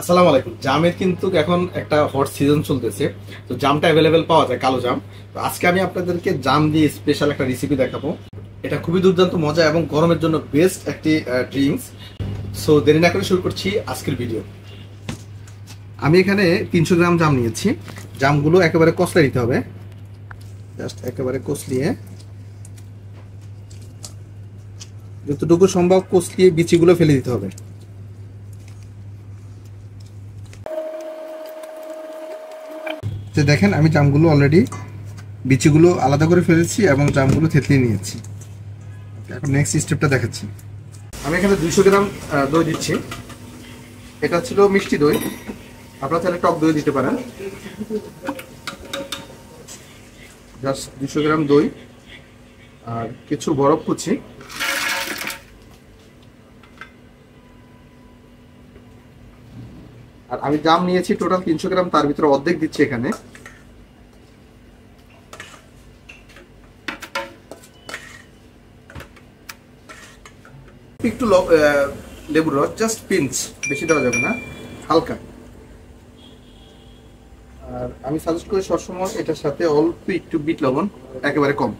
আসসালামু আলাইকুম। জামের কিন্তু এখন একটা হট সিজন চলতেছে, তো জামটা অ্যাভেলেবেল পাওয়া যায়, কালো জাম। তো আজকে আমি আপনাদেরকে জাম দিয়ে স্পেশাল একটা রেসিপি দেখাবো। এটা খুবই দুর্দান্ত মজা এবং গরমের জন্য বেস্ট একটি ড্রিঙ্কস। সো দেরি না করে শুরু করছি আজকের ভিডিও। আমি এখানে 300 গ্রাম জাম নিয়েছি। জামগুলো একেবারে কষলে নিতে হবে, জাস্ট একেবারে কষলিয়ে, যতটুকু সম্ভব কষলিয়ে বিচিগুলো ফেলে দিতে হবে। দেখেন আমি জামগুলো অলরেডি বিচিগুলো আলাদা করে ফেলেছি এবং জামগুলো থেতলিয়ে নিয়েছি। এখন নেক্সট স্টেপটা দেখাচ্ছি। আমি এখানে 200 গ্রাম দই দিচ্ছি। এটা ছিল মিষ্টি দই, আপনারা চাইলে টক দই দিতে পারেন। জাস্ট 200 গ্রাম দই আর কিছু বরফ কুচি, আর আমি জাম নিয়েছি টোটাল 300 গ্রাম, তার ভিতরে অর্ধেক দিচ্ছি এখানে। একটু লেবুর রস, জাস্ট পিঞ্চ, বেশি দেওয়া যাবে না, হালকা। আর আমি সাজেস্ট করি সবসময় এটার সাথে অল্প একটু বিট লবণ, একেবারে কম,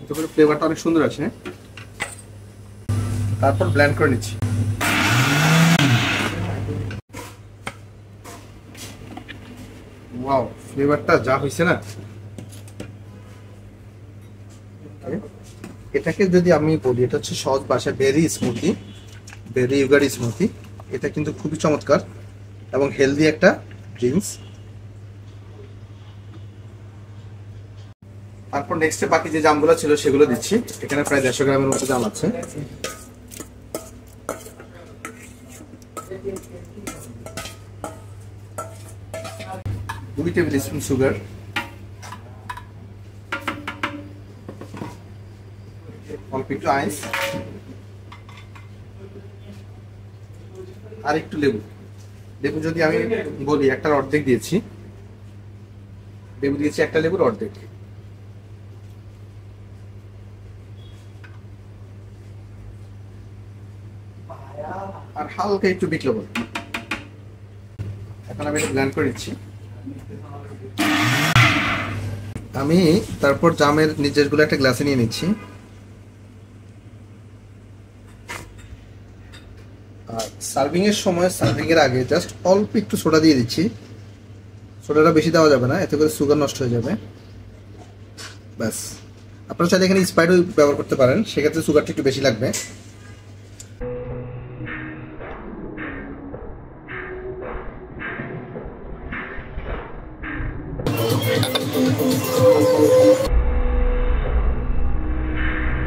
এতে করে ফ্লেভারটা অনেক সুন্দর আসে। তারপর ব্লেন্ড করে নিচ্ছি। ওয়াও, ফ্লেভারটা যা হয়েছে না! এটাকে যদি আমি বলি, এটা হচ্ছে সহজ ভাষায় বেরি স্মুথি, বেরি ইয়োগার্ট স্মুথি। এটা কিন্তু খুবই চমৎকার এবং হেলদি একটা ড্রিঙ্কস। তারপর নেক্সটে বাকি যে জামগুলো ছিল সেগুলো দিচ্ছি। এখানে প্রায় 150 গ্রামের মতো জাম আছে। দুই টেবিল স্পুন সুগার, অল্প একটু আইস, আর একটু লেবু। লেবু যদি আমি বলি, একটার অর্ধেক দিয়েছি, লেবু দিয়েছি একটা লেবুর অর্ধেক। আর হালকা একটু বিট লবণ। এখন আমি এটা ব্লেন্ড করে নিচ্ছি। আমি তারপর জামের নিচেরগুলো একটা গ্লাসে নিয়ে নিচ্ছি। আর সার্ভিং এর সময়, সার্ভিং এর আগে জাস্ট অল্প একটু সোডা দিয়ে দিচ্ছি। সোডাটা বেশি দেওয়া যাবে না, এতে করে সুগার নষ্ট হয়ে যাবে। ব্যাস। আপনারা চাইলে এখানে স্প্রাইটও ব্যবহার করতে পারেন, সেক্ষেত্রে সুগারটা একটু বেশি লাগবে।